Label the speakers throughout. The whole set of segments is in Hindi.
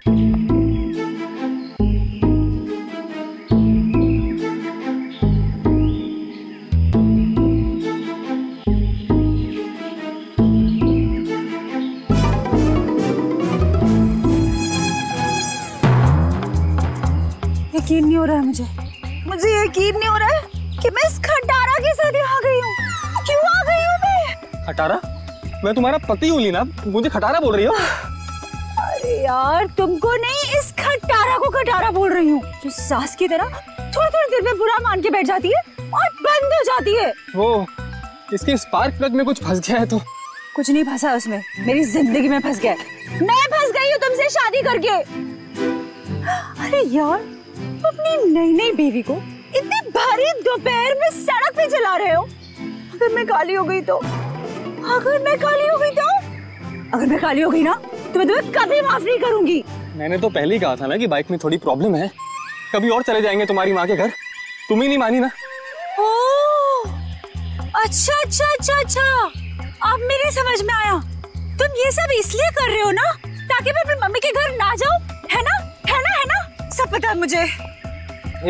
Speaker 1: यकीन नहीं हो रहा है मुझे यकीन नहीं हो रहा है कि मैं इस खटारा के साथ आ गई हूँ। क्यों आ गई हूँ मैं?
Speaker 2: खटारा? मैं तुम्हारा पति हूँ लीना, मुझे खटारा बोल रही हो?
Speaker 1: अरे यार तुमको नहीं, इस खटारा को खटारा बोल रही हूँ, जो सास की तरह थोड़ी थोड़ी देर में बुरा मान के बैठ जाती है और बंद हो जाती है।
Speaker 2: वो इसके स्पार्क प्लग में कुछ फंस गया है तो?
Speaker 1: कुछ नहीं फंसा उसमें, मेरी जिंदगी में फंस गया है। मैं फंस गई हूँ तुमसे शादी करके। अरे यार अपनी नई नई बेबी को इतनी भारी दोपहर में सड़क पे चला रहे हो। अगर मैं काली हो गई तो? अगर मैं काली हो गई तो? अगर मैं काली हो गई ना तो मैं तुम्हें कभी माफ नहीं करूंगी।
Speaker 2: मैंने तो पहले ही कहा था ना कि बाइक में थोड़ी प्रॉब्लम है, कभी और चले जाएंगे तुम्हारी माँ के घर। तुम ही नहीं मानी ना।
Speaker 1: ओह अच्छा अच्छा अच्छा अच्छा, अब मेरे समझ में आया। तुम ये सब इसलिए कर रहे हो ना ताकि मैं अपनी मम्मी के घर ना जाऊं, है ना? है ना? है ना? सब पता है मुझे।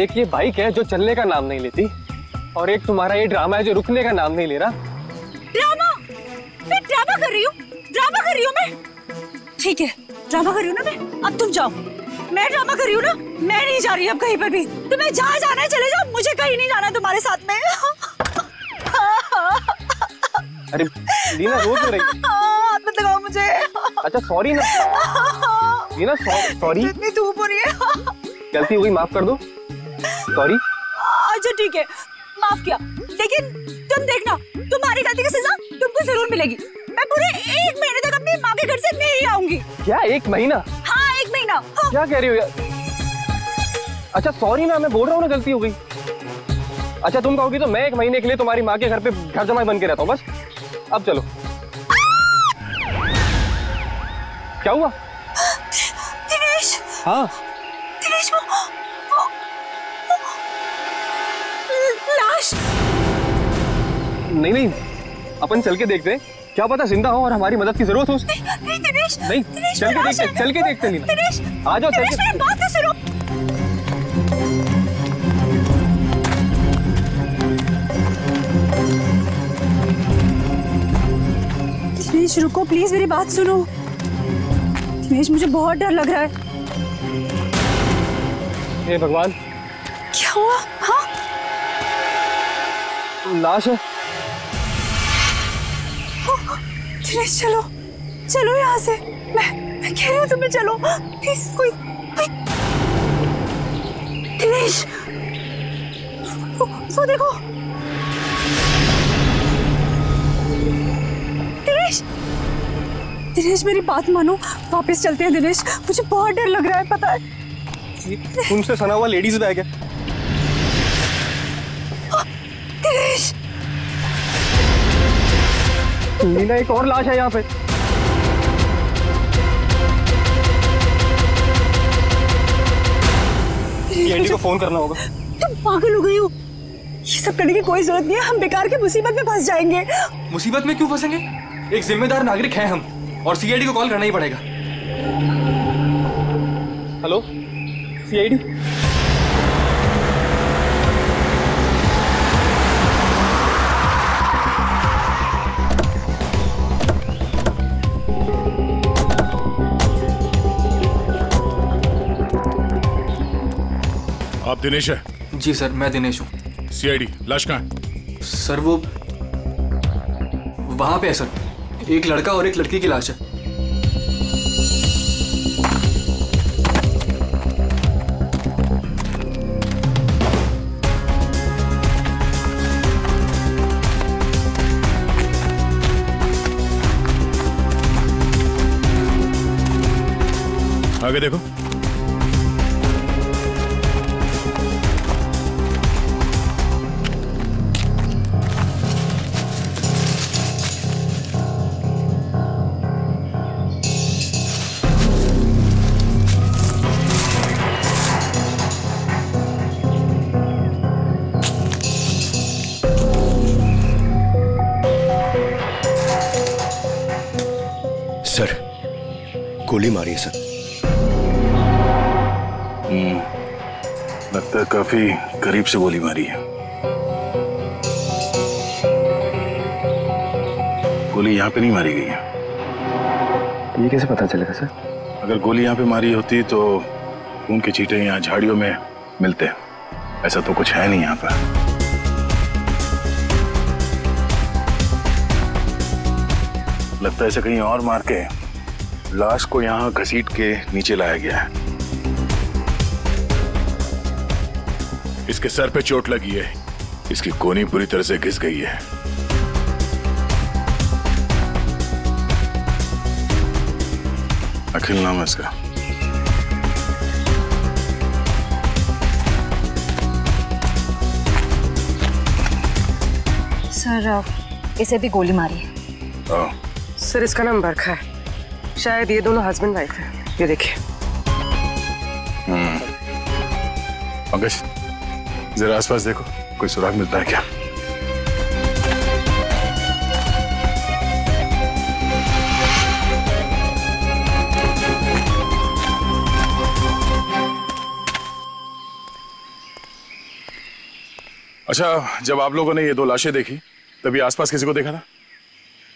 Speaker 2: एक ये बाइक है जो चलने का नाम नहीं लेती, और एक तुम्हारा ये ड्रामा है जो रुकने का नाम नहीं ले रहा।
Speaker 1: ड्रामा? मैं ड्रामा कर रही हूँ? ड्रामा कर रही हूँ मैं? ठीक है ड्रामा कर रही हूँ ना मैं। अब तुम जाओ। मैं ड्रामा कर रही हूँ ना, मैं नहीं जा रही अब कहीं पर भी। तुम्हें जहाँ जाना है चले जाओ, मुझे कहीं नहीं जाना तुम्हारे साथ में।
Speaker 2: अरे लीना रो क्यों रही?
Speaker 1: हाथ मत लगाओ मुझे।
Speaker 2: अच्छा सॉरी ना लीना, सॉरी।
Speaker 1: इतनी धूप हो रही है।
Speaker 2: गलती हुई, माफ कर दो। सॉरी।
Speaker 1: अच्छा ठीक है माफ किया, लेकिन तुम देखना तुम्हारी गलती की सजा तुमको जरूर मिलेगी। मैं पूरे 1 महीने तक अपनी माँ के घर से नहीं आऊंगी।
Speaker 2: क्या 1 महीना?
Speaker 1: हाँ 1 महीना। हाँ।
Speaker 2: क्या कह रही हो यार? अच्छा सॉरी ना, मैं बोल रहा हूँ ना गलती हो गई। अच्छा तुम कहोगी तो मैं 1 महीने के लिए तुम्हारी माँ के घर पे घर जमाई बन के रहता हूँ बस। अब चलो। क्या हुआ?
Speaker 1: दिनेश।
Speaker 2: हाँ
Speaker 1: दिनेश वो लाश।
Speaker 2: नहीं अपन चल के देखते हैं, क्या पता जिंदा हो और हमारी मदद की जरूरत हो।
Speaker 1: नहीं दिनेश।
Speaker 2: नहीं चल के देखते लीना।
Speaker 1: दिनेश
Speaker 2: आ जाओ चल के।
Speaker 1: मेरी बात तो सुनो। दिनेश रुको प्लीज, मेरी बात सुनो। दिनेश मुझे बहुत डर लग रहा है।
Speaker 2: हे भगवान,
Speaker 1: क्या हुआ? हाँ
Speaker 2: लाश है।
Speaker 1: दिनेश चलो चलो यहाँ से। मैं कह रही हूँ तुम्हें चलो प्लीज। कोई दिनेश वो देखो। दिनेश दिनेश मेरी बात मानो, वापस चलते हैं दिनेश, मुझे बहुत डर लग रहा है पता है।
Speaker 2: उनसे सना हुआ लेडीज बैग है।
Speaker 1: दिनेश
Speaker 2: लीना एक और लाश है यहाँ पे। एडी को फोन करना होगा।
Speaker 1: तुम पागल हो गई हो? ये सब करने की कोई जरूरत नहीं है, हम बेकार के मुसीबत में फंस जाएंगे।
Speaker 2: मुसीबत में क्यों फंसेंगे? एक जिम्मेदार नागरिक हैं हम, और सीआईडी को कॉल करना ही पड़ेगा। Hello CID.
Speaker 3: आप दिनेश है?
Speaker 4: जी सर मैं दिनेश हूँ।
Speaker 3: सीआईडी, लाश कहाँ है?
Speaker 4: सर वो वहां पे है सर, एक लड़का और एक लड़की की लाश है।
Speaker 3: आगे देखो।
Speaker 5: सर गोली मारी है सर।
Speaker 3: लगता है काफी करीब से गोली मारी है। गोली यहाँ पे नहीं मारी गई है।
Speaker 2: ये कैसे पता चलेगा सर?
Speaker 3: अगर गोली यहाँ पे मारी होती तो खून के छींटे यहाँ झाड़ियों में मिलते। ऐसा तो कुछ है नहीं यहाँ पर। लगता है इसे कहीं और मार के लाश को यहाँ घसीट के नीचे लाया गया है। इसके सर पे चोट लगी है, इसकी कोहनी पूरी तरह से घिस गई है। अखिल नाम है इसका।
Speaker 1: सर इसे भी गोली मारी है।
Speaker 5: सर इसका नाम बरखा है, शायद ये दोनों हस्बैंड वाइफ है। ये देखिए।
Speaker 3: पंकज जरा आसपास देखो, कोई सुराग मिलता है क्या? अच्छा, जब आप लोगों ने ये दो लाशें देखी तभी आसपास किसी को देखा था?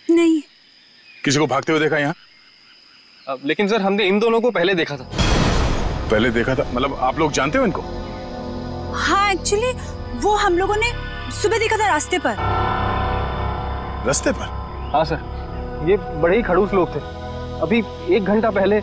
Speaker 1: नहीं।
Speaker 3: किसी को भागते हुए देखा यहाँ?
Speaker 2: लेकिन सर हमने इन दोनों को पहले देखा था।
Speaker 3: पहले देखा था मतलब आप लोग जानते हो इनको?
Speaker 1: हाँ एक्चुअली वो हम लोगों ने सुबह देखा था रास्ते पर।
Speaker 3: रास्ते पर?
Speaker 2: हाँ सर, ये बड़े ही खड़ूस लोग थे। अभी 1 घंटा पहले।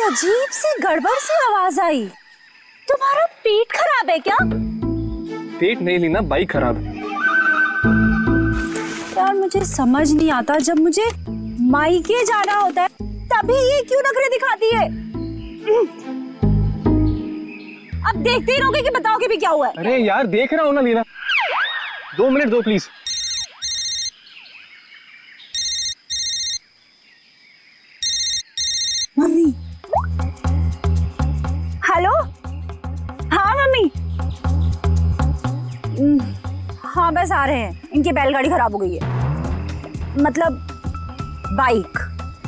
Speaker 1: अजीब सी गड़बड़ सी आवाज आई। तुम्हारा पेट खराब है क्या?
Speaker 2: पेट नहीं लीना, बाइक खराब है।
Speaker 1: यार मुझे समझ नहीं आता, जब मुझे मायके जाना होता है तभी ये क्यों नखरे दिखाती है? अब देखते ही रहोगे कि बताओगे भी क्या हुआ है?
Speaker 2: अरे यार देख रहा हूँ ना लीना, 2 मिनट दो प्लीज।
Speaker 1: मम्मी। हेलो। हाँ मम्मी। हाँ बस आ रहे हैं, इनकी बैलगाड़ी खराब हो गई है, मतलब बाइक।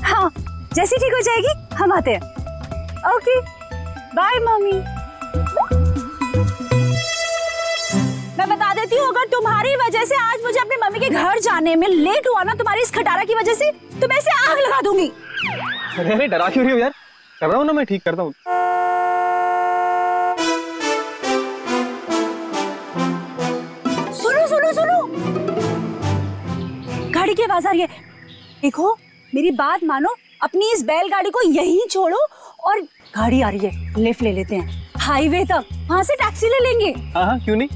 Speaker 1: हाँ जैसी ठीक हो जाएगी हम आते हैं। Okay bye mummy. मैं बता देती हूँ, अगर तुम्हारी वजह से आज मुझे अपनी मम्मी के घर जाने में लेट हुआ ना, तुम्हारी इस खटारा की वजह से, तो मैं इसे आग लगा दूंगी।
Speaker 2: अरे डरा क्यों रही हो यार? कर रहा हूँ ना, मैं ठीक करता हूँ।
Speaker 1: सुनो सुनो सुनो, गाड़ी की आवाज आ रही है। देखो मेरी बात मानो, अपनी इस बैलगाड़ी को यहीं छोड़ो और गाड़ी आ रही है, लिफ्ट ले लेते हैं हाईवे तक, वहां से टैक्सी ले लेंगे।
Speaker 2: हाँ हाँ क्यों नहीं,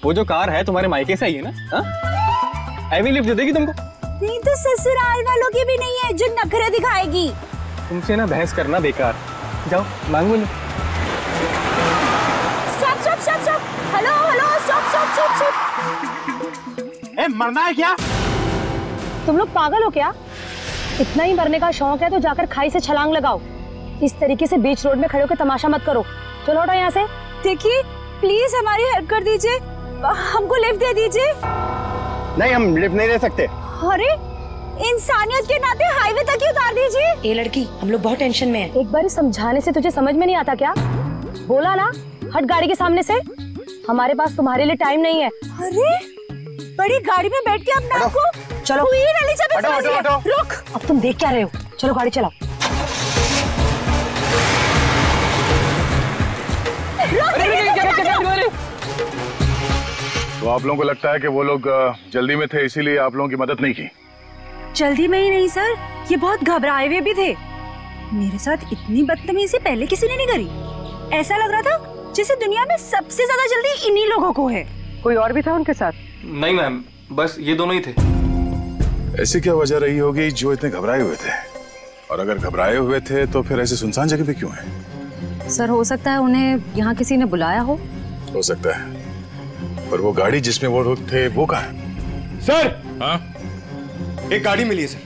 Speaker 2: वो जो कार है तुम्हारे मायके से आई है ना, हाँ हैवी लिफ्ट दे देगी तुमको।
Speaker 1: नहीं तो ससुराल वालों की भी नहीं है जो नखरे दिखाएगी।
Speaker 2: तुमसे ना बहस करना बेकार, जाओ मांगो लो।
Speaker 1: Stop stop stop stop, hello hello stop stop stop stop.
Speaker 6: ए मरना है क्या?
Speaker 7: तुम लोग पागल हो क्या? इतना ही मरने का शौक है तो जाकर खाई से छलांग लगाओ। इस तरीके से बीच रोड में खड़े होकर तमाशा मत करो। चलो हटो यहाँ से।
Speaker 1: देखिए प्लीज हमारी हेल्प कर दीजिए, हमको लिफ्ट दे दीजिए।
Speaker 6: नहीं हम लिफ्ट नहीं दे सकते।
Speaker 1: अरे इंसानियत के नाते हाईवे तक ही उतार दीजिए।
Speaker 7: ए लड़की, हम लोग बहुत टेंशन में हैं। एक बार समझाने से तुझे समझ में नहीं आता क्या? बोला ना हट गाड़ी के सामने से, हमारे पास तुम्हारे लिए टाइम नहीं है।
Speaker 1: अरे बड़ी गाड़ी में बैठ के अपने आप को
Speaker 7: चलो
Speaker 1: रुक।
Speaker 7: अब तुम देख क्या रहे हो? चलो गाड़ी चलाओ।
Speaker 3: तो आप लोगों को लगता है कि वो लोग जल्दी में थे इसीलिए आप लोगों की मदद नहीं की?
Speaker 1: जल्दी में ही नहीं सर, ये बहुत घबराए हुए भी थे। मेरे साथ इतनी बदतमीजी पहले किसी ने नहीं करी। ऐसा लग रहा था जैसे दुनिया में सबसे ज्यादा जल्दी इन्हीं लोगों को है।
Speaker 5: कोई और भी था उनके साथ?
Speaker 4: नहीं मैम, बस ये दोनों ही थे।
Speaker 3: ऐसी क्या वजह रही होगी जो इतने घबराए हुए थे? और अगर घबराए हुए थे तो फिर ऐसे सुनसान जगह पे क्यों है?
Speaker 7: सर हो सकता है उन्हें यहाँ किसी ने बुलाया हो
Speaker 3: हो सकता है, पर वो गाड़ी जिसमें वो लोग थे वो कहाँ है?
Speaker 6: सर,
Speaker 3: हाँ,
Speaker 6: एक गाड़ी मिली है सर।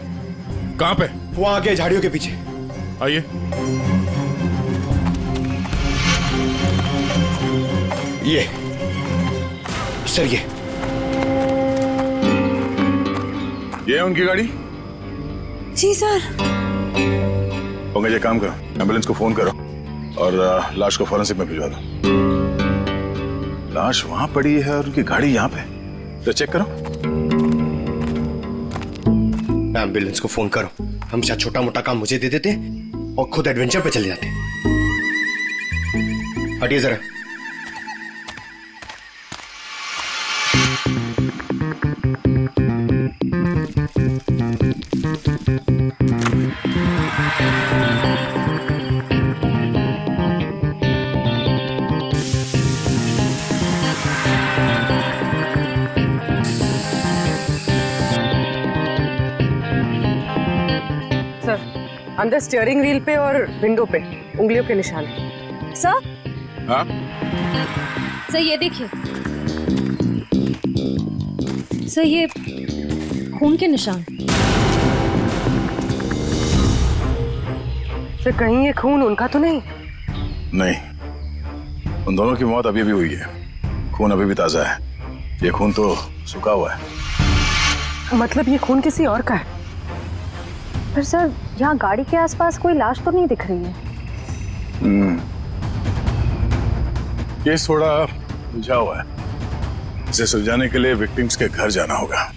Speaker 3: कहाँ पे?
Speaker 6: वो आगे झाड़ियों के पीछे।
Speaker 3: आइए।
Speaker 6: ये सर,
Speaker 3: ये है उनकी गाड़ी।
Speaker 1: जी सर।
Speaker 3: पंकज, एक काम करो, एम्बुलेंस को फोन करो और लाश को फॉरेंसिक में भिजवा दो। लाश वहां पड़ी है और उनकी गाड़ी यहाँ पे, तो चेक करो।
Speaker 6: एम्बुलेंस को फोन करो। हम शायद छोटा मोटा काम मुझे दे देते और खुद एडवेंचर पे चले जाते। हटिए जरा।
Speaker 5: सर, अंदर स्टीयरिंग व्हील पे और विंडो पे उंगलियों के निशान है।
Speaker 1: सर,
Speaker 3: हाँ,
Speaker 1: सर ये देखिए सर, ये खून के निशान।
Speaker 5: सर, कहीं ये खून उनका तो नहीं?
Speaker 3: नहीं, उन दोनों की मौत अभी भी हुई है, खून अभी भी ताजा है। ये खून तो सूखा हुआ है।
Speaker 5: मतलब ये खून किसी और का है?
Speaker 7: पर सर, यहाँ गाड़ी के आसपास कोई लाश तो नहीं दिख रही है।
Speaker 3: केस थोड़ा उलझा हुआ है, इसे सुलझाने के लिए विक्टिम्स के घर जाना होगा।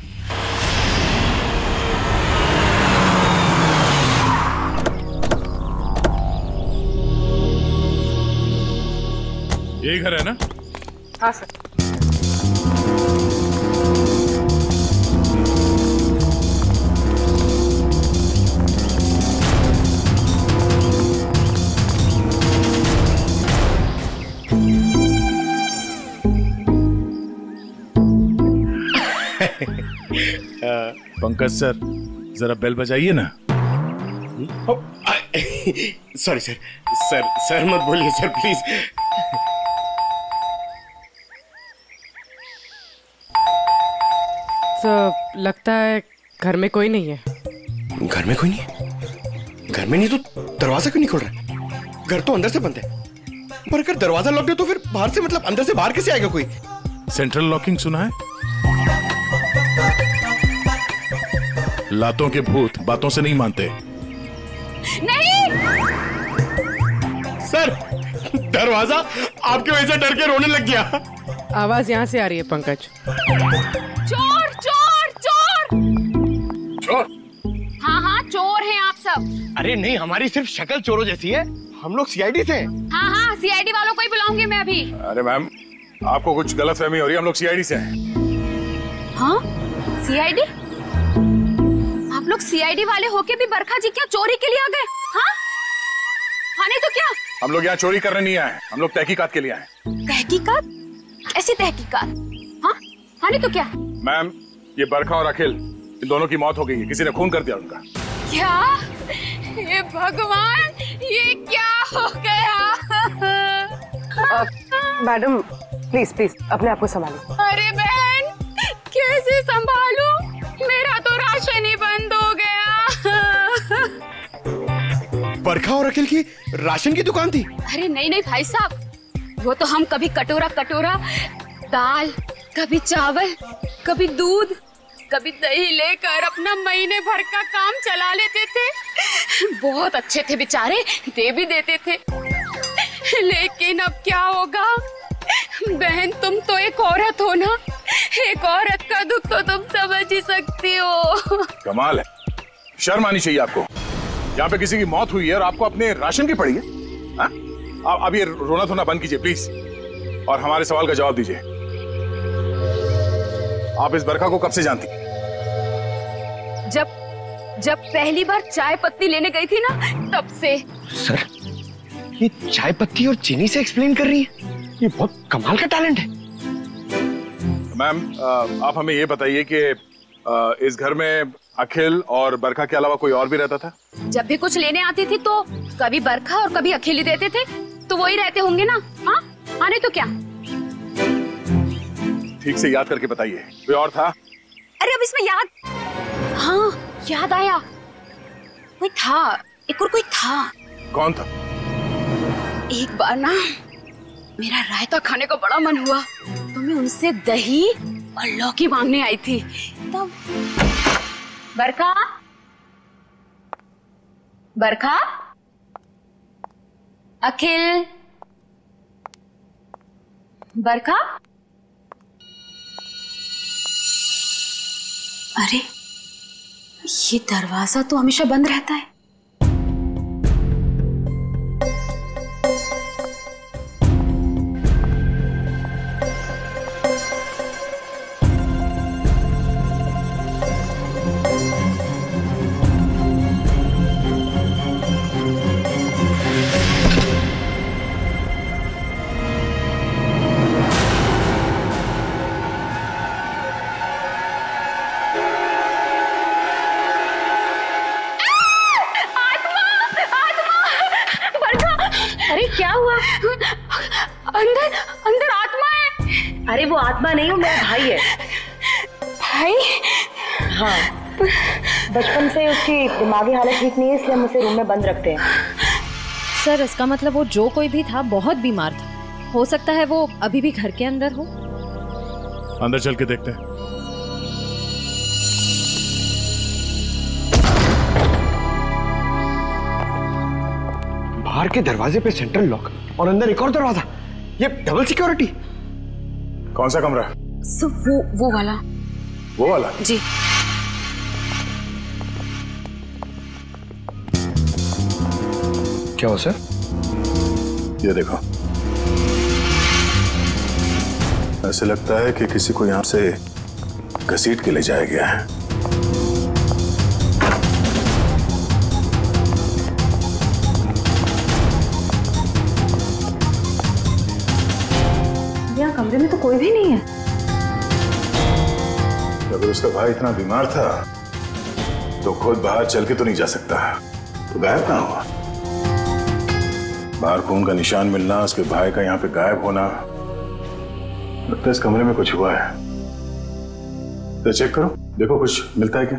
Speaker 3: यही घर है ना?
Speaker 5: हाँ सर।
Speaker 3: पंकज सर, जरा बेल बजाइए ना।
Speaker 6: सॉरी सर, सर मत बोलिए सर प्लीज।
Speaker 5: तो लगता है घर में कोई नहीं है।
Speaker 6: घर में कोई नहीं है? घर में नहीं तो दरवाजा क्यों नहीं खोल रहा? घर तो अंदर से बंद है, पर अगर दरवाजा लॉक है तो फिर बाहर से, मतलब अंदर से बाहर कैसे आएगा कोई?
Speaker 3: सेंट्रल लॉकिंग सुना है? लातों के भूत बातों से नहीं मानते।
Speaker 1: नहीं
Speaker 6: सर, दरवाजा आपकी वजह से डर के रोने लग गया।
Speaker 5: आवाज यहाँ से आ रही है पंकज।
Speaker 1: चोर चोर चोर।
Speaker 3: चोर?
Speaker 1: हाँ हाँ, चोर हैं आप सब।
Speaker 6: अरे नहीं, हमारी सिर्फ शक्ल चोरों जैसी है, हम लोग सीआईडी से हैं।
Speaker 1: हाँ हाँ, सीआईडी वालों को ही बुलाऊंगी मैं अभी।
Speaker 3: अरे मैम, आपको कुछ गलतफहमी हो रही है, हम लोग सीआईडी से हैं।
Speaker 1: हाँ, सीआईडी? आप लोग सीआईडी वाले होके भी बरखा जी क्या चोरी के लिए आ गए? हाँ हाँ, नहीं तो क्या?
Speaker 3: हम लोग यहाँ चोरी करने नहीं आए, हम लोग तहकीकात के लिए आए।
Speaker 1: तहकीकात? ऐसी तहकीकात? हाँ हाँ, नहीं तो क्या?
Speaker 3: मैम, ये बरखा और अखिल, इन दोनों की मौत हो गई है, किसी ने खून कर दिया उनका।
Speaker 1: क्या? ये भगवान, ये क्या हो गया?
Speaker 5: मैडम प्लीज प्लीज अपने आप को संभालो।
Speaker 1: अरे बहन, कैसे संभालूं? मेरा तो राशन ही बंद हो गया।
Speaker 6: बरखा और अखिल की राशन की दुकान थी?
Speaker 1: अरे नहीं नहीं भाई साहब, वो तो हम कभी कटोरा कटोरा दाल, कभी चावल, कभी दूध, कभी दही लेकर अपना महीने भर का काम चला लेते थे। बहुत अच्छे थे बेचारे, दे भी देते थे। लेकिन अब क्या होगा? बहन, तुम तो एक औरत हो ना, एक औरत का दुख तो तुम समझ ही सकती हो।
Speaker 3: कमाल है, शर्म आनी चाहिए आपको। यहाँ पे किसी की मौत हुई है और आपको अपने राशन की पड़ी है। अब ये रोना धोना बंद कीजिए प्लीज, और हमारे सवाल का जवाब दीजिए। आप इस बरखा को कब से जानती?
Speaker 1: जब पहली बार चाय पत्ती लेने गई थी ना, तब से।
Speaker 6: सर, ये चाय पत्ती और चीनी से एक्सप्लेन कर रही है? ये बहुत कमाल का टैलेंट है।
Speaker 3: मैम, आप हमें ये बताइए कि इस घर में अखिल और बरखा के अलावा कोई और भी रहता था?
Speaker 1: जब भी कुछ लेने आती थी तो कभी बरखा और कभी अखिल ही देते थे, तो वही रहते होंगे ना। हाँ हाँ, नहीं तो क्या?
Speaker 3: ठीक से याद करके बताइए, कोई और था?
Speaker 1: अरे अब इसमें हाँ याद आया, कोई था, एक और कोई था।
Speaker 3: कौन था?
Speaker 1: एक बार ना मेरा रायता खाने का बड़ा मन हुआ तो मैं उनसे दही और लौकी मांगने आई थी। तब बरखा, बरखा, अखिल, बरखा। अरे ये दरवाजा तो हमेशा बंद रहता है।
Speaker 7: अरे क्या हुआ?
Speaker 1: अंदर अंदर आत्मा है।
Speaker 7: अरे वो आत्मा नहीं, वो मेरा भाई है।
Speaker 1: भाई?
Speaker 7: हाँ, बचपन से उसकी दिमागी हालत ठीक नहीं है, इसलिए हम उसे रूम में बंद रखते हैं।
Speaker 8: सर इसका मतलब वो जो कोई भी था बहुत बीमार था, हो सकता है वो अभी भी घर के अंदर हो।
Speaker 3: अंदर चल के देखते हैं।
Speaker 6: बाहर के दरवाजे पे सेंट्रल लॉक और अंदर एक और दरवाजा, ये डबल सिक्योरिटी।
Speaker 3: कौन सा कमरा?
Speaker 1: सब वो वाला।
Speaker 3: वो वाला?
Speaker 1: जी।
Speaker 6: क्या हो सर?
Speaker 3: ये देखो, ऐसे लगता है कि किसी को यहां से घसीट के ले जाया गया है।
Speaker 7: यहाँ कमरे में तो कोई भी नहीं है।
Speaker 3: अगर उसका भाई इतना बीमार था तो खुद बाहर चल के तो नहीं जा सकता, तो गायब कहाँ हुआ? बाहर खून का निशान मिलना, उसके भाई का यहाँ पे गायब होना, लगता है इस कमरे में कुछ हुआ है। तो चेक करो, देखो कुछ मिलता है क्या।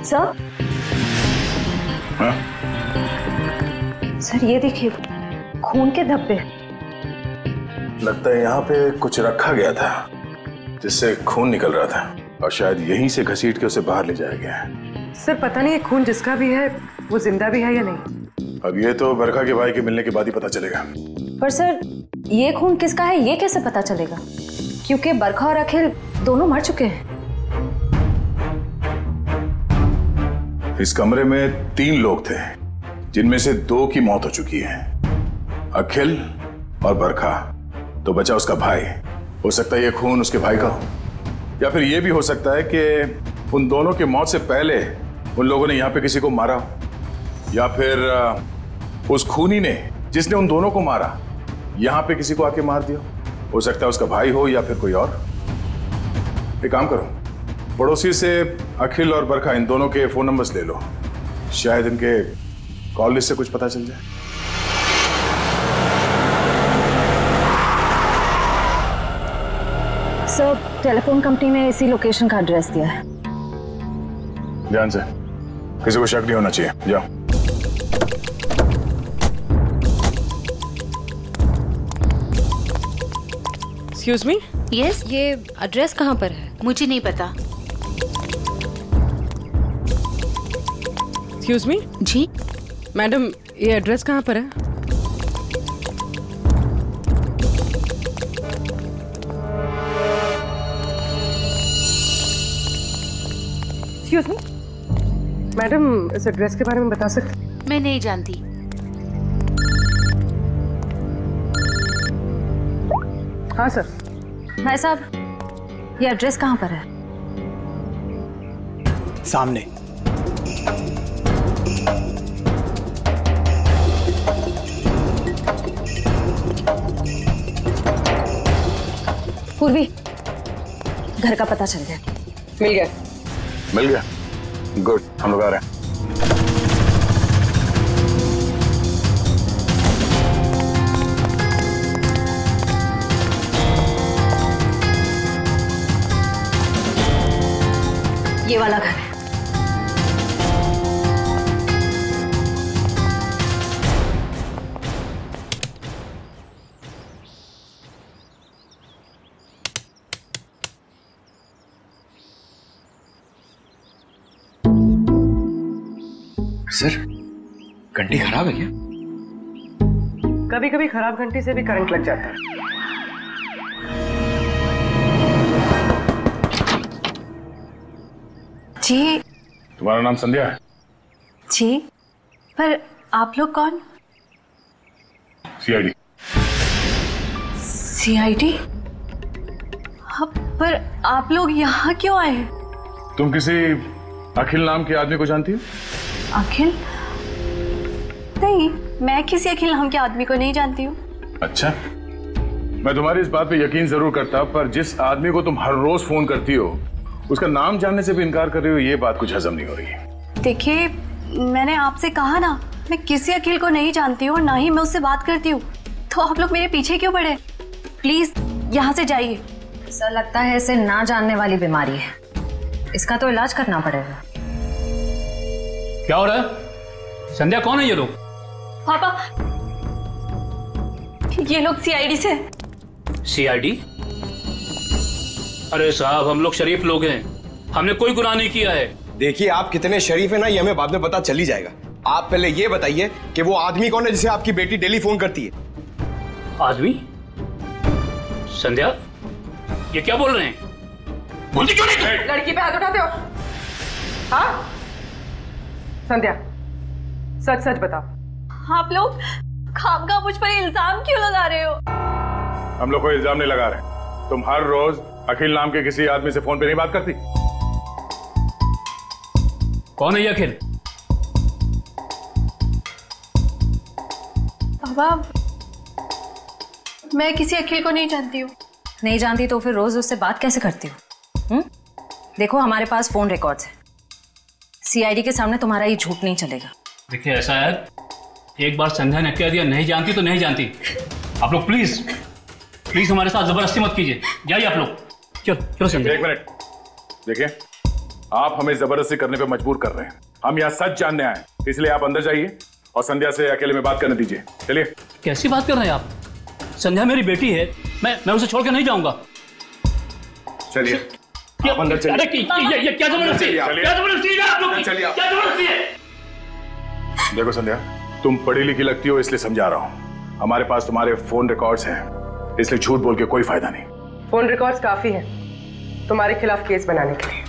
Speaker 7: सर?
Speaker 3: हाँ?
Speaker 7: सर ये देखिए, खून के धब्बे।
Speaker 3: लगता है यहाँ पे कुछ रखा गया था जिससे खून निकल रहा था और शायद यहीं से घसीट के उसे बाहर ले जाया गया है।
Speaker 5: सर पता नहीं ये खून जिसका भी है वो जिंदा भी है या नहीं।
Speaker 3: अब ये तो बरखा के भाई के मिलने के बाद ही पता चलेगा।
Speaker 7: पर सर ये खून किसका है ये कैसे पता चलेगा? क्योंकि बरखा और अखिल दोनों मर चुके हैं।
Speaker 3: इस कमरे में 3 लोग थे जिनमें से 2 की मौत हो चुकी है, अखिल और बरखा। तो बचा उसका भाई। हो सकता है ये खून उसके भाई का हो, या फिर ये भी हो सकता है कि उन दोनों की मौत से पहले उन लोगों ने यहाँ पे किसी को मारा हो, या फिर उस खूनी ने जिसने उन दोनों को मारा यहाँ पे किसी को आके मार दिया। हो सकता है उसका भाई हो या फिर कोई और। एक काम करो, पड़ोसी से अखिल और बरखा इन दोनों के फोन नंबर्स ले लो, शायद इनके कॉल लिस्ट से कुछ पता चल जाए।
Speaker 7: सर टेलीफोन कंपनी ने इसी लोकेशन का एड्रेस दिया है।
Speaker 3: ध्यान से, किसी को शक नहीं होना चाहिए। जाओ।
Speaker 5: Excuse me?
Speaker 8: यस, ये एड्रेस कहाँ पर है?
Speaker 1: मुझे नहीं पता।
Speaker 5: Excuse me?
Speaker 1: जी
Speaker 5: मैडम ये एड्रेस कहाँ पर है? एक्सक्यूज मी मैडम, इस एड्रेस के बारे में बता सकते?
Speaker 1: मैं नहीं जानती।
Speaker 5: हाँ सर।
Speaker 7: भाई साहब ये एड्रेस कहाँ पर है?
Speaker 6: सामने।
Speaker 7: पूर्वी, घर का पता चल गया।
Speaker 5: मिल गया।
Speaker 3: मिल गया? गुड, हम लोग आ रहे हैं।
Speaker 1: ये वाला घर है।
Speaker 6: सर, घंटी खराब है क्या?
Speaker 5: कभी कभी खराब घंटी से भी करंट लग जाता है।
Speaker 1: जी।
Speaker 3: तुम्हारा नाम संध्या है?
Speaker 1: जी, पर आप लोग कौन?
Speaker 3: सीआईडी।
Speaker 1: सीआईडी? पर आप लोग यहाँ क्यों आए?
Speaker 3: तुम किसी अखिल नाम के आदमी को जानती हो?
Speaker 1: अखिल? नहीं, मैं किसी अखिल नाम के आदमी को नहीं जानती हूँ।
Speaker 3: अच्छा, मैं तुम्हारी इस बात पे यकीन जरूर करता, पर जिस आदमी को तुम हर रोज फोन करती हो उसका नाम जानने से भी इनकार कर रही हो, ये बात कुछ हजम नहीं हो रही है।
Speaker 1: देखिए, मैंने आपसे कहा ना, मैं किसी अखिल को नहीं जानती हूँ, ना ही मैं उससे बात करती हूँ, तो आप लोग मेरे पीछे क्यों पड़े? प्लीज यहाँ से जाइए।
Speaker 8: ऐसा लगता है इसे ना जानने वाली बीमारी है, इसका तो इलाज करना पड़ेगा।
Speaker 9: क्या हो रहा है? संध्या, कौन है ये लोग?
Speaker 1: पापा, ये लोग सीआईडी से।
Speaker 9: सीआईडी? अरे साहब, हम लोग शरीफ लोग हैं, हमने कोई गुनाह नहीं किया है।
Speaker 6: देखिए, आप कितने शरीफ हैं ना, ये हमें बाद में पता चल ही जाएगा। आप पहले ये बताइए कि वो आदमी कौन है जिसे आपकी बेटी डेली फोन करती है?
Speaker 9: आदमी? संध्या, ये क्या बोल रहे हैं? बोलती क्यों नहीं?
Speaker 5: लड़की पे हाथ उठाते हो? हाँ संध्या, सच सच बताओ।
Speaker 1: आप लोग खामखा मुझ पर इल्जाम क्यों लगा रहे हो?
Speaker 3: हम लोग कोई इल्जाम नहीं लगा रहे। तुम हर रोज अखिल नाम के किसी आदमी से फोन पे नहीं बात करती?
Speaker 9: कौन है ये अखिल?
Speaker 1: पापा, मैं किसी अखिल को नहीं जानती हूँ।
Speaker 8: नहीं जानती तो फिर रोज उससे बात कैसे करती हो? देखो, हमारे पास फोन रिकॉर्ड्स है, सीआईडी के सामने तुम्हारा ये झूठ नहीं चलेगा।
Speaker 9: देखिए, ऐसा है, एक बार संध्या ने कह दिया नहीं जानती तो नहीं जानती। आप लोग प्लीज प्लीज हमारे साथ जबरदस्ती मत कीजिए। जाइए आप लोग। चलो चलो संध्या।
Speaker 3: एक मिनट, देखिए, आप हमें जबरदस्ती करने पे मजबूर कर रहे हैं। हम यहाँ सच जानने आए, इसलिए आप अंदर जाइए और संध्या से अकेले में बात करने दीजिए। चलिए।
Speaker 9: कैसी बात कर रहे हैं आप? संध्या मेरी बेटी है, मैं उसे छोड़ के नहीं जाऊंगा।
Speaker 3: चलिए आप अंदर चलिए।
Speaker 9: अरे ये क्या जबरदस्ती है? क्या जबरदस्ती है आप लोग की?
Speaker 3: चलिए।
Speaker 9: क्या जबरदस्ती है?
Speaker 3: देखो संध्या, तुम पढ़ी लिखी लगती हो, इसलिए समझा रहा हूँ। हमारे पास तुम्हारे फोन रिकॉर्ड्स हैं, इसलिए झूठ बोल के कोई फायदा नहीं।
Speaker 5: फोन रिकॉर्ड्स काफी है तुम्हारे खिलाफ केस बनाने के लिए।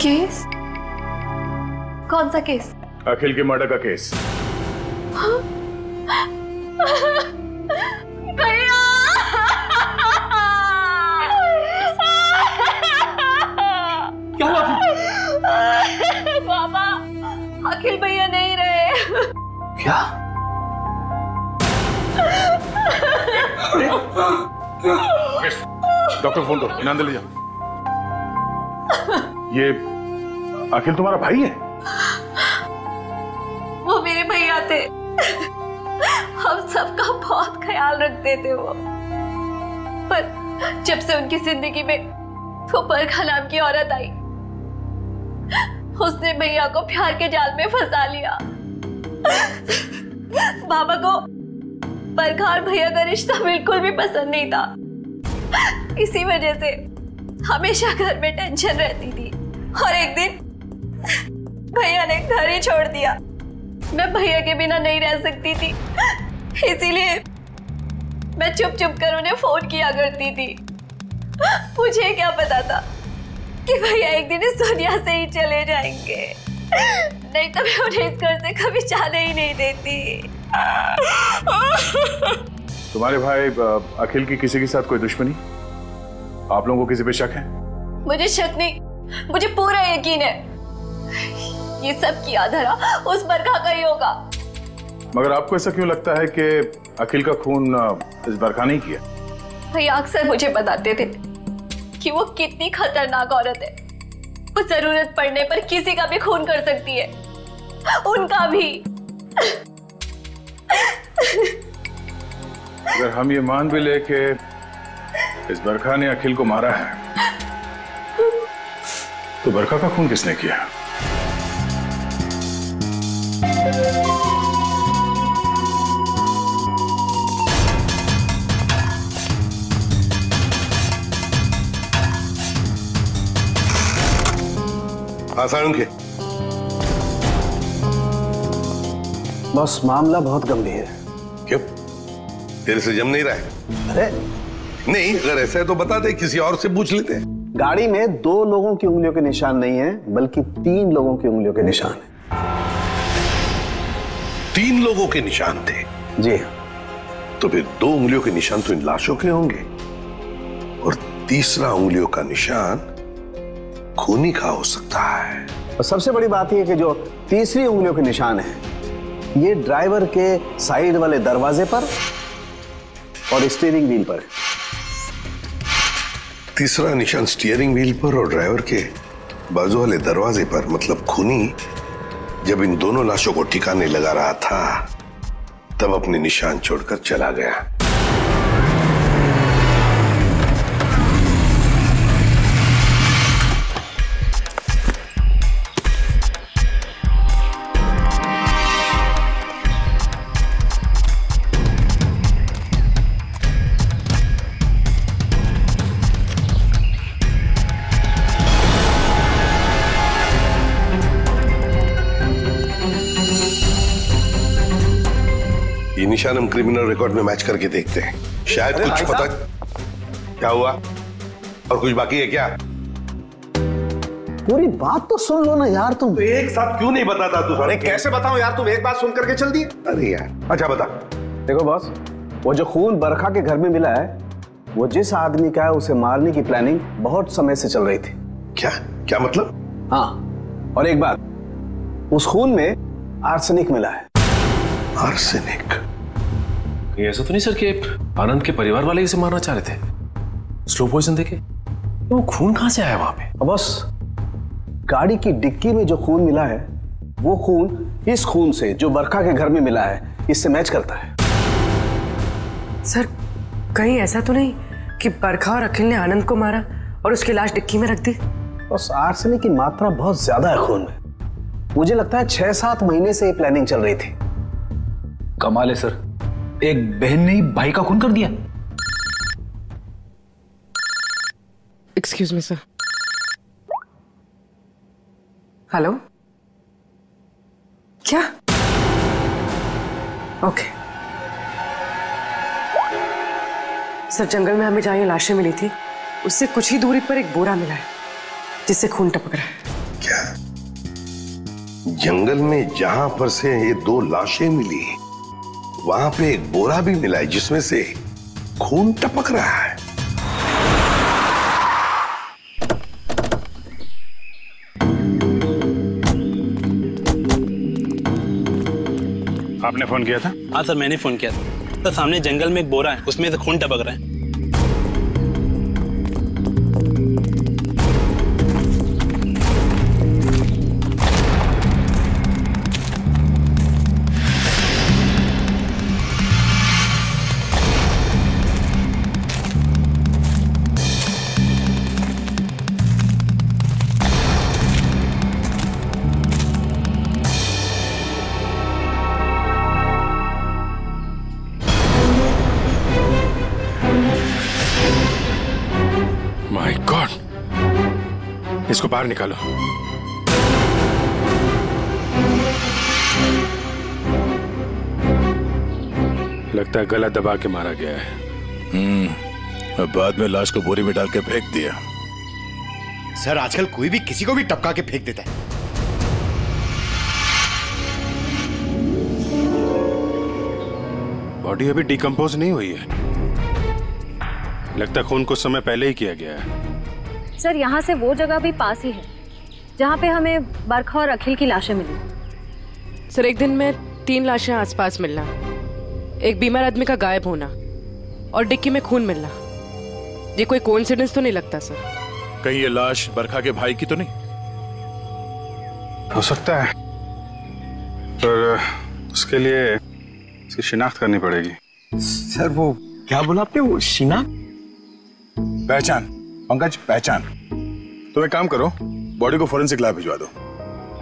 Speaker 1: केस? कौन सा केस?
Speaker 3: अखिल के मर्डर का केस।
Speaker 1: भैया!
Speaker 9: क्या हुआ?
Speaker 1: बाबा, अखिल भैया नहीं रहे।
Speaker 9: क्या?
Speaker 3: डॉक्टर फोन दो, इन्हें अंदर ले जाओ। ये अखिल तुम्हारा भाई है?
Speaker 1: वो मेरे भैया थे, हम सबका बहुत ख्याल रखते थे वो। पर जब से उनकी जिंदगी में वो बरखा नाम की औरत आई, उसने भैया को प्यार के जाल में फंसा लिया। बाबा को बरखा और भैया का रिश्ता बिल्कुल भी पसंद नहीं था। इसी वजह से हमेशा घर में टेंशन रहती थी, और एक दिन भैया ने घर ही छोड़ दिया। मैं भैया के बिना नहीं रह सकती थी, इसीलिए मैं चुप चुप कर उन्हें फोन किया करती थी। मुझे क्या पता था कि भैया एक दिन इस दुनिया से ही चले जाएंगे, नहीं तो मैं उन्हें इस घर से कभी जाने ही नहीं देती।
Speaker 3: तुम्हारे भाई अखिल की किसी के साथ कोई दुश्मनी? आप लोगों को किसी पे शक है?
Speaker 1: मुझे शक नहीं, मुझे पूरा यकीन है ये सब किया धरा उस बरखा का ही होगा।
Speaker 3: मगर आपको ऐसा क्यों लगता है कि अखिल का खून इस बरखा नहीं किया?
Speaker 1: भैया अक्सर मुझे बताते थे कि वो कितनी खतरनाक औरत है,
Speaker 10: वो जरूरत पड़ने पर किसी का भी खून कर सकती है, उनका भी।
Speaker 3: अगर हम ये मान भी ले कि इस बरखा ने अखिल को मारा है, तो बरखा का खून किसने किया?
Speaker 11: आसान के
Speaker 12: बस मामला बहुत गंभीर है।
Speaker 11: क्यों? तेरे से जम नहीं रहा है?
Speaker 12: अरे
Speaker 11: नहीं, अगर ऐसा है तो बता दे, किसी और से पूछ लेते हैं।
Speaker 12: गाड़ी में 2 लोगों की उंगलियों के निशान नहीं है, बल्कि 3 लोगों की उंगलियों के निशान है।
Speaker 11: 3 लोगों के निशान थे?
Speaker 12: जी।
Speaker 11: तो फिर 2 उंगलियों के निशान तो इन लाशों के होंगे, और तीसरा उंगलियों का निशान खूनी का हो सकता है।
Speaker 12: और सबसे बड़ी बात यह कि जो तीसरी उंगलियों के निशान है, ये ड्राइवर के साइड वाले दरवाजे पर और स्टीयरिंग व्हील पर है।
Speaker 11: तीसरा निशान स्टीयरिंग व्हील पर और ड्राइवर के बाजू वाले दरवाजे पर, मतलब खूनी जब इन दोनों लाशों को ठिकाने लगा रहा था, तब अपने निशान छोड़कर चला गया। ये निशान हम क्रिमिनल रिकॉर्ड में मैच करके देखते हैं, शायद कुछ पता। क्या हुआ? और कुछ बाकी है क्या?
Speaker 12: पूरी बात तो सुन लो ना यार तुम।
Speaker 11: तो एक साथ क्यों नहीं बताता तू?
Speaker 6: अरे कैसे बताऊं यार, तुम एक बात सुन करके चल दिए।
Speaker 11: अरे यार, अच्छा बता।
Speaker 12: देखो बॉस, वो जो खून बरखा के घर में मिला है, वो जिस आदमी का है उसे मारने की प्लानिंग बहुत समय से चल रही थी।
Speaker 11: क्या क्या मतलब?
Speaker 12: हाँ, और एक बात, उस खून में आर्सेनिक मिला है।
Speaker 11: आर्सेनिक?
Speaker 13: ऐसा तो नहीं सर कि आनंद के परिवार वाले इसे मारना चाह रहे थे? स्लो पॉइजन देके वो खून कहां से आया वहां पे?
Speaker 12: बस गाड़ी की डिक्की में जो खून मिला है, वो खून इस खून से जो बरखा के घर में मिला है, इससे मैच करता है।
Speaker 5: सर, कहीं ऐसा तो नहीं कि बरखा और अखिल ने आनंद को मारा और उसकी लाश डिक्की में रख दी?
Speaker 12: बस आर्सेनिक की मात्रा बहुत ज्यादा है खून में। मुझे लगता है 6-7 महीने से ये प्लानिंग चल रही थी।
Speaker 2: कमाल है सर, एक बहन ने ही भाई का खून कर दिया।
Speaker 5: Excuse me sir. हेलो, क्या? ओके सर, जंगल में हमें जहां ये लाशें मिली थी, उससे कुछ ही दूरी पर एक बोरा मिला है जिससे खून टपक रहा है।
Speaker 11: क्या? जंगल में जहां पर से ये 2 लाशें मिली, वहां पे एक बोरा भी मिला है जिसमें से खून टपक रहा है।
Speaker 3: आपने फोन किया था?
Speaker 14: हाँ सर, मैंने फोन किया था। तो सामने जंगल में एक बोरा है, उसमें से खून टपक रहा है।
Speaker 6: माय गॉड, इसको बाहर निकालो। लगता है गला दबा के मारा गया है।
Speaker 3: अब बाद में लाश को बोरी में डाल के फेंक दिया।
Speaker 6: सर, आजकल कोई भी किसी को भी टपका के फेंक देता है। बॉडी अभी डिकम्पोज नहीं हुई है। लगता है खून कुछ समय पहले ही किया गया है।
Speaker 8: सर, यहाँ से वो जगह भी पास ही है जहाँ पे हमें बरखा और अखिल की लाशें मिली।
Speaker 5: सर, एक दिन में 3 लाशें आसपास मिलना, एक बीमार आदमी का गायब होना और डिक्की में खून मिलना, ये कोई कोइंसिडेंस तो नहीं लगता सर?
Speaker 3: कहीं ये लाश बरखा के भाई की तो नहीं?
Speaker 15: हो सकता है, पर उसके लिए इसकी शिनाख्त करनी पड़ेगी।
Speaker 6: सर वो क्या बोला आपने, वो शिनाख्त?
Speaker 3: पहचान पंकज, पहचान। तो एक काम करो, बॉडी को फोरेंसिक लैब भिजवा दो।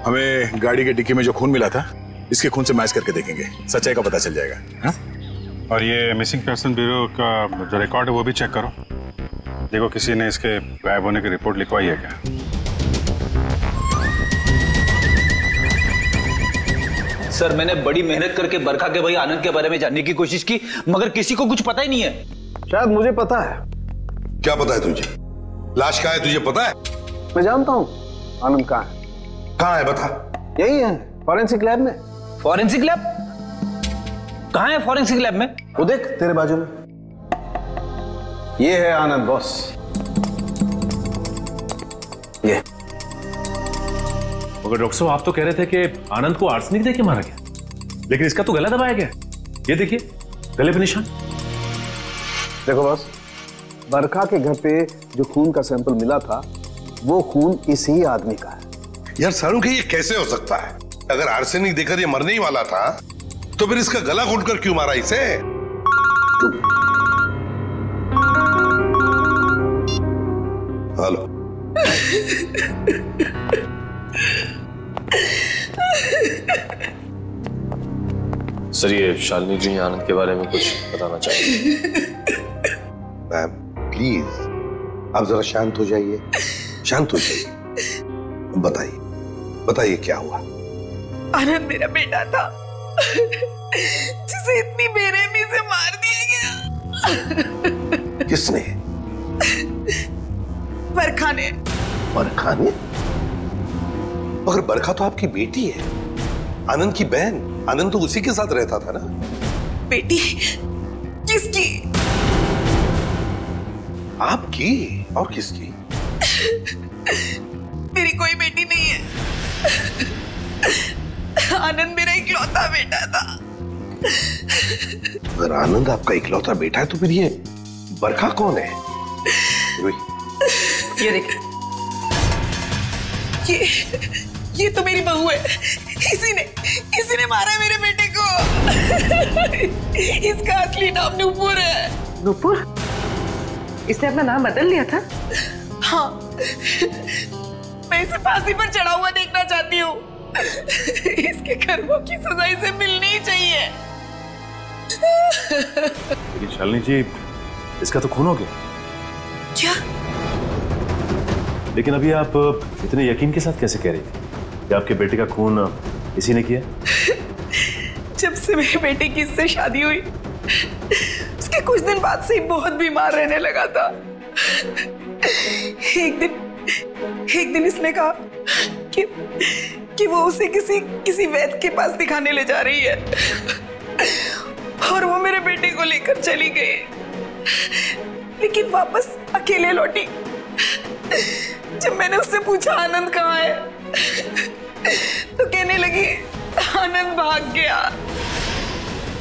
Speaker 3: हमें गाड़ी के डिक्की में जो खून मिला था इसके खून से मैच करके देखेंगे, सच्चाई का पता चल जाएगा। हा?
Speaker 15: और ये मिसिंग पर्सन ब्यूरो का जो रिकॉर्ड है वो भी चेक करो, देखो किसी ने इसके गायब होने की रिपोर्ट लिखवाई है क्या।
Speaker 14: सर मैंने बड़ी मेहनत करके बरखा के भाई आनंद के बारे में जानने की कोशिश की, मगर किसी को कुछ पता ही नहीं है।
Speaker 12: शायद मुझे पता है।
Speaker 11: क्या पता है तुझे? लाश कहाँ है तुझे पता है?
Speaker 12: मैं जानता हूँ आनंद कहाँ है।
Speaker 11: कहाँ है बता?
Speaker 12: यही है, फॉरेंसिक लैब में।
Speaker 14: Forensic lab? कहाँ है फॉरेंसिक लैब में?
Speaker 12: वो देख तेरे बाजू में, ये है आनंद बॉस। ये
Speaker 13: मगर डॉक्टर साहब आप तो कह रहे थे कि आनंद को आर्सेनिक देके मारा गया, लेकिन इसका तो गला दबाया गया। ये देखिए गले पे निशान।
Speaker 12: देखो बॉस, बरखा के घर पे जो खून का सैंपल मिला था वो खून इसी आदमी का है।
Speaker 11: यार सारू के ये कैसे हो सकता है? अगर आर्सेनिक देकर ये मरने ही वाला था तो फिर इसका गला घोटकर क्यों मारा इसे? हेलो।
Speaker 13: सर ये शालिनी जी आनंद के बारे में कुछ बताना चाहिए।
Speaker 11: मैम प्लीज आप जरा शांत हो जाइए, शांत हो जाइए। बताइए बताइए क्या हुआ?
Speaker 16: आनंद मेरा बेटा था जिसे इतनी बेरहमी से मार दिया गया।
Speaker 11: किसने?
Speaker 16: बरखा ने।
Speaker 11: बरखा ने? मगर बरखा तो आपकी बेटी है, आनंद की बहन। आनंद तो उसी के साथ रहता था ना।
Speaker 16: बेटी? किसकी?
Speaker 11: आपकी और किसकी?
Speaker 16: मेरी कोई बेटी नहीं है। आनंद मेरा इकलौता बेटा था।
Speaker 11: अगर आनंद आपका इकलौता बेटा है तो फिर ये बरखा कौन है?
Speaker 16: ये देखिए, ये तो मेरी बहू है। इसी ने मारा है मेरे बेटे को। इसका असली नाम नूपुर है।
Speaker 5: नूपुर? इसने अपना नाम बदल लिया था?
Speaker 16: हाँ, मैं इसे फांसी पर चढ़ा हुआ देखना चाहती हूँ। इसके कर्मों की सजा इसे मिलनी ही चाहिए।
Speaker 13: लेकिन शालिनी जी इसका तो खून हो गया।
Speaker 16: क्या?
Speaker 13: लेकिन अभी आप इतने यकीन के साथ कैसे कह रही थी कि आपके बेटे का खून इसी ने किया?
Speaker 16: जब से मेरे बेटे की इससे शादी हुई उसके कुछ दिन बाद से ही बहुत बीमार रहने लगा था। एक दिन इसने कहा कि वो उसे किसी वैद्य के पास दिखाने ले जा रही है और वो मेरे बेटे को लेकर चली गई, लेकिन वापस अकेले लौटी। जब मैंने उससे पूछा आनंद कहाँ है तो कहने लगी आनंद भाग गया।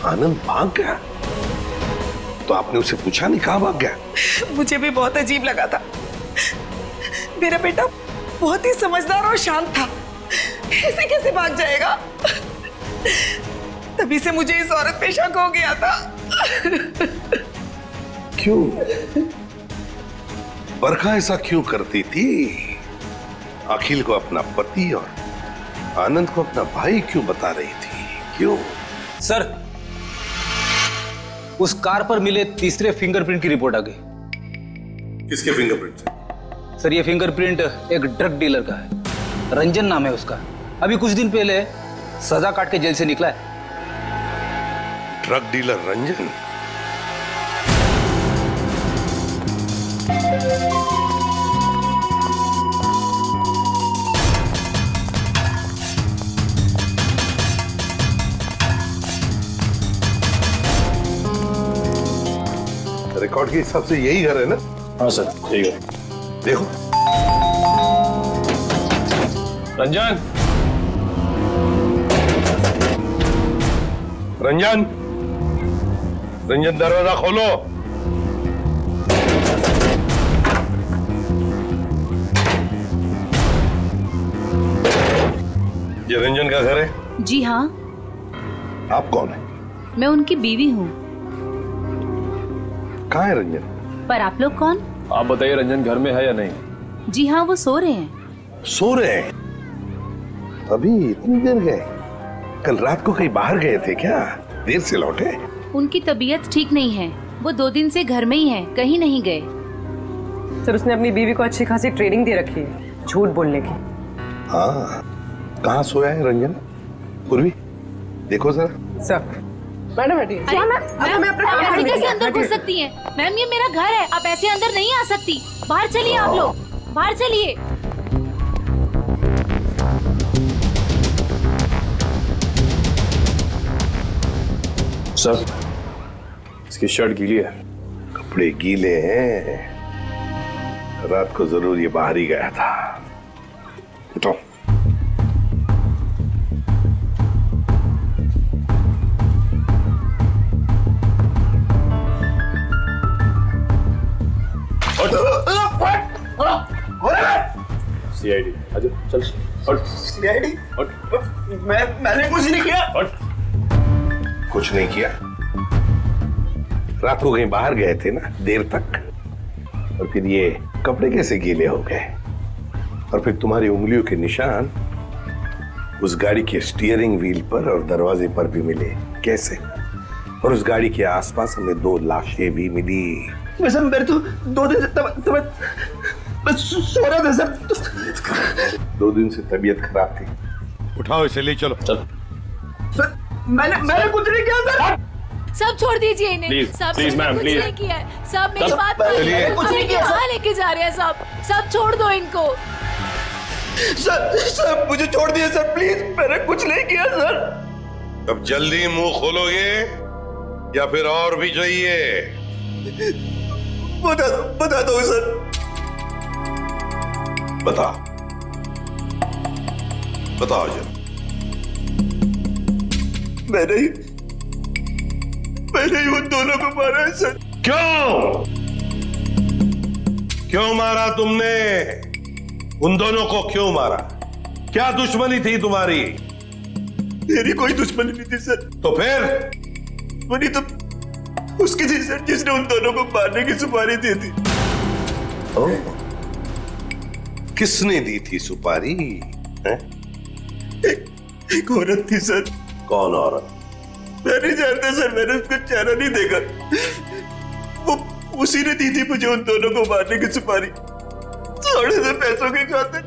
Speaker 11: आनंद भाग गया? तो आपने उसे पूछा नहीं कहाँ भाग गया?
Speaker 16: मुझे भी बहुत अजीब लगा था। मेरा बेटा बहुत ही समझदार और शांत था, ऐसे कैसे भाग जाएगा? तभी से मुझे इस औरत पे शक हो गया था।
Speaker 11: क्यों? बरखा ऐसा क्यों करती थी? अखिल को अपना पति और आनंद को अपना भाई क्यों बता रही थी? क्यों?
Speaker 14: सर उस कार पर मिले तीसरे फिंगरप्रिंट की रिपोर्ट आ गई।
Speaker 11: किसके फिंगरप्रिंट?
Speaker 14: सर ये फिंगरप्रिंट एक ड्रग डीलर का है, रंजन नाम है उसका। अभी कुछ दिन पहले सजा काट के जेल से निकला है।
Speaker 11: Drug dealer Ranjan? रिकॉर्ड के हिसाब से यही घर है ना?
Speaker 13: हाँ सर यही है।
Speaker 11: देखो
Speaker 13: रंजन,
Speaker 11: रंजन, रंजन दरवाजा खोलो। ये रंजन का घर है?
Speaker 10: जी हाँ।
Speaker 11: आप कौन है?
Speaker 10: मैं उनकी बीवी हूँ।
Speaker 11: कहाँ है रंजन?
Speaker 10: पर आप लोग कौन?
Speaker 13: आप बताइए, रंजन घर में है या नहीं?
Speaker 10: जी हाँ, वो सो रहे हैं।
Speaker 11: सो रहे हैं? अभी इतनी देर गए? कल रात को कहीं बाहर गए थे क्या? देर से लौटे?
Speaker 10: उनकी तबीयत ठीक नहीं है, वो 2 दिन से घर में ही है, कहीं नहीं गए।
Speaker 5: सर, उसने अपनी बीवी को अच्छी खासी ट्रेनिंग दे रखी है झूठ बोलने की।
Speaker 11: हाँ, कहाँ सोया है रंजन? पूर्वी, देखो जरा।
Speaker 5: सर, मैडम बैठिए।
Speaker 10: मैम, आप ऐसे कैसे अंदर घुस सकती हैं? मैम, ये मेरा घर है, आप ऐसे अंदर नहीं आ सकती। बाहर चलिए आप लोग, बाहर चलिए।
Speaker 13: सर, इसकी शर्ट गीली है।
Speaker 11: कपड़े गीले हैं? रात को जरूर ये बाहर ही गया था। उठो।
Speaker 13: सीआईडी, आजा, चल।
Speaker 11: सीआईडी? मैंने कुछ नहीं किया। कुछ नहीं किया? रात को कहीं बाहर गए थे ना, देर तक, और फिर ये कपड़े कैसे गीले हो गए? और फिर तुम्हारी उंगलियों के निशान उस गाड़ी के स्टीयरिंग व्हील पर और दरवाजे पर भी मिले, कैसे? और उस गाड़ी के आसपास हमें 2 लाशें भी मिली।
Speaker 6: वैसे मेरे तो 2 दिन से बस सो रहा था सर।
Speaker 11: 2 दिन से तबीयत खराब थी। उठाओ इसे, ले चलो।
Speaker 13: चल।
Speaker 6: सर, मैंने कुछ नहीं किया सर।
Speaker 10: सब छोड़ दीजिए इन्हें।
Speaker 13: प्लीज मैम,
Speaker 10: कुछ
Speaker 13: प्लीज।
Speaker 10: नहीं किया है। सब मेरी बात मानिए।
Speaker 6: कुछ नहीं किया।
Speaker 10: कहाँ लेके जा रहे हैं सब छोड़ दो इनको।
Speaker 6: सर मुझे छोड़ दिए सर, प्लीज। मैंने कुछ नहीं किया सर।
Speaker 11: अब जल्दी मुंह खोलोगे या फिर और भी चाहिए?
Speaker 6: बता दो सर।
Speaker 11: बताओ जरा।
Speaker 6: मैंने ही उन दोनों को मारा है सर।
Speaker 11: क्यों मारा तुमने? उन दोनों को क्यों मारा? क्या दुश्मनी थी तुम्हारी?
Speaker 6: मेरी कोई दुश्मनी नहीं थी सर।
Speaker 11: तो फिर?
Speaker 6: दुश्मनी तो उसकी थी सर, जिसने उन दोनों को मारने की सुपारी दी थी।
Speaker 11: किसने दी थी सुपारी?
Speaker 6: एक औरत थी सर।
Speaker 11: कौन औरत?
Speaker 6: मैं नहीं जानता सर, मैंने उसका चेहरा नहीं देखा। वो उसी ने दी थी मुझे उन दोनों को मारने की सुपारी, थोड़े से पैसों के खातिर।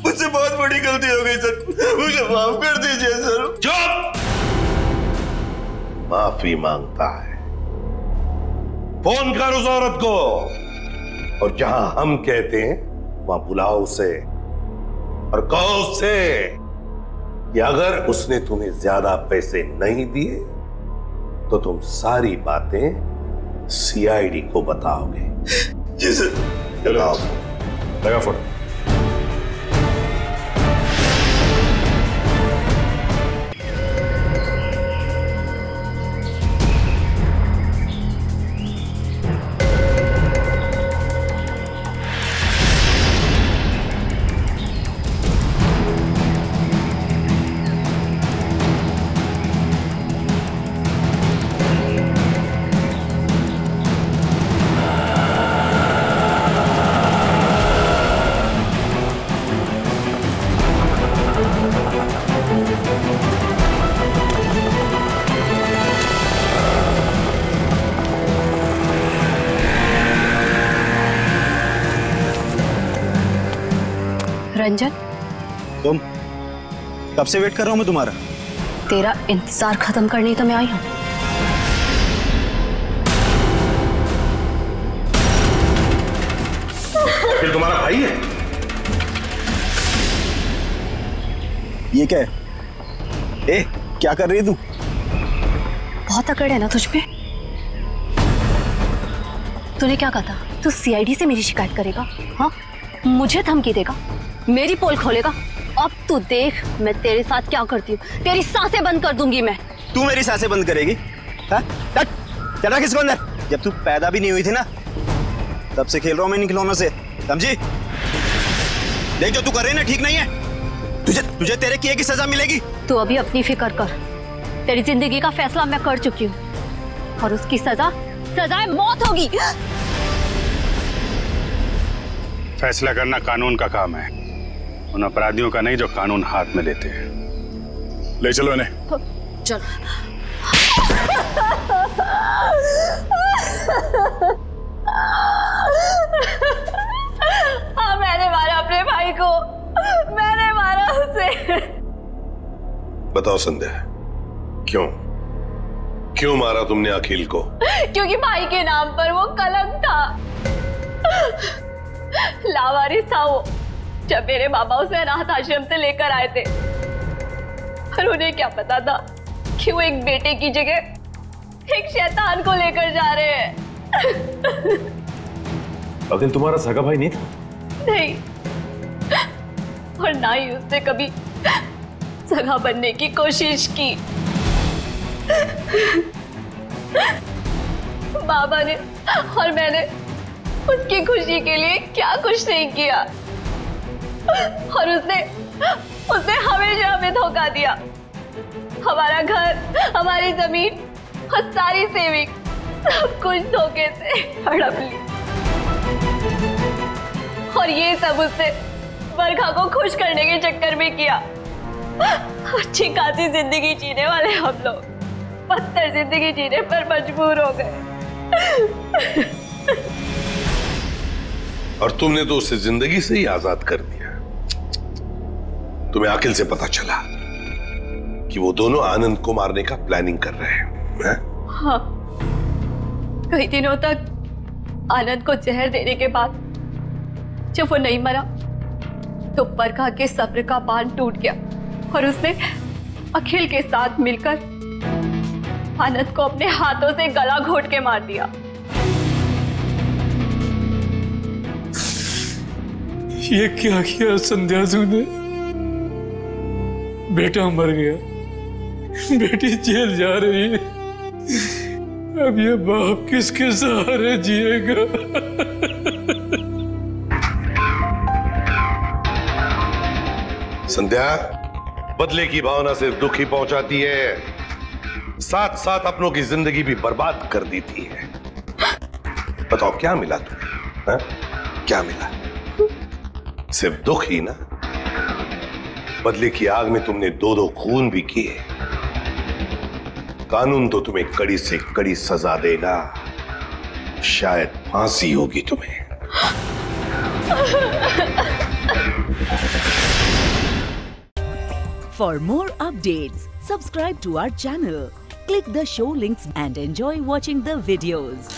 Speaker 6: मुझसे बहुत बड़ी गलती हो गई सर, मुझे माफ कर दीजिए सर।
Speaker 11: चुप! माफी मांगता है? फोन कर उस औरत को, और जहां हम कहते हैं वहां बुलाओ उसे, और कहो उससे कि अगर उसने तुम्हें ज्यादा पैसे नहीं दिए तो तुम सारी बातें सीआईडी को बताओगे।
Speaker 6: जी सर।
Speaker 11: लगा फोन।
Speaker 8: रंजन,
Speaker 12: तुम कब से वेट कर रहा हूं मैं तुम्हारा।
Speaker 8: तेरा इंतजार खत्म करने ही तो मैं आई हूं।
Speaker 11: फिर तुम्हारा भाई है?
Speaker 12: ये क्या है? क्या कर रही है तू?
Speaker 8: बहुत अकड़ है ना तुझ पे। तूने क्या कहा था? तू सीआईडी से मेरी शिकायत करेगा? हाँ, मुझे धमकी देगा, मेरी पोल खोलेगा। अब तू देख मैं तेरे साथ क्या करती हूँ। तेरी सांसें बंद कर दूंगी मैं।
Speaker 12: तू मेरी सांसें बंद करेगी? चल किसको अंदर। जब तू पैदा भी नहीं हुई थी ना, तब से खेल रहा हूं मैं इन खिलौनों से, समझी? देख जो तू कर रही है ना, ठीक नहीं है।
Speaker 17: तुझे तेरे किए की सजा मिलेगी।
Speaker 8: तू अभी अपनी फिक्र कर, तेरी जिंदगी का फैसला मैं कर चुकी हूँ और उसकी सजाए मौत होगी।
Speaker 15: फैसला करना कानून का काम है, उन अपराधियों का नहीं जो कानून हाथ में लेते हैं।
Speaker 3: ले चलो इन्हें।
Speaker 8: चलो।
Speaker 1: हाँ, मैंने मारा अपने भाई को, मैंने मारा उसे।
Speaker 11: बताओ संध्या, क्यों मारा तुमने अखिल को?
Speaker 1: क्योंकि भाई के नाम पर वो कलंक था, लावारिस था वो। जब मेरे बाबा उसे अनाथ आश्रम से लेकर आए थे, पर उन्हें क्या पता था कि वो एक बेटे की जगह एक शैतान को लेकर जा रहे हैं।
Speaker 13: अखिल तुम्हारा सगा भाई नहीं था?
Speaker 1: नहीं, और ना ही उसने कभी सगा बनने की कोशिश की। बाबा ने और मैंने उसकी खुशी के लिए क्या कुछ नहीं किया, और उसने हमेशा हमें धोखा दिया। हमारा घर, हमारी जमीन और सारी सेविंग सब कुछ धोखे से हड़प ली, और ये सब उसने बरखा को खुश करने के चक्कर में किया। अच्छी खासी जिंदगी जीने वाले हम लोग बदतर जिंदगी जीने पर मजबूर हो गए।
Speaker 11: और तुमने तो उसे जिंदगी से ही आजाद कर दिया। तुम्हें अखिल से पता चला कि वो दोनों आनंद को मारने का प्लानिंग कर रहे हैं।
Speaker 1: हाँ, कई दिनों तक आनंद को जहर देने के बाद जब वो नहीं मरा तो बरखा के सब्र का बांध टूट गया और उसने अखिल के साथ मिलकर आनंद को अपने हाथों से गला घोट के मार दिया।
Speaker 18: ये क्या किया संध्या तूने? बेटा मर गया, बेटी जेल जा रही है, अब ये बाप किसके सहारे जिएगा?
Speaker 11: संध्या, बदले की भावना सिर्फ दुख ही पहुंचाती है, साथ साथ अपनों की जिंदगी भी बर्बाद कर देती है। बताओ क्या मिला तुम्हें? हा? क्या मिला? सिर्फ दुख ही ना। बदले की आग में तुमने दो खून भी किए। कानून तो तुम्हें कड़ी से कड़ी सजा देगा, शायद फांसी होगी तुम्हें।
Speaker 19: For more updates, subscribe to our channel, click the show links and enjoy watching the videos.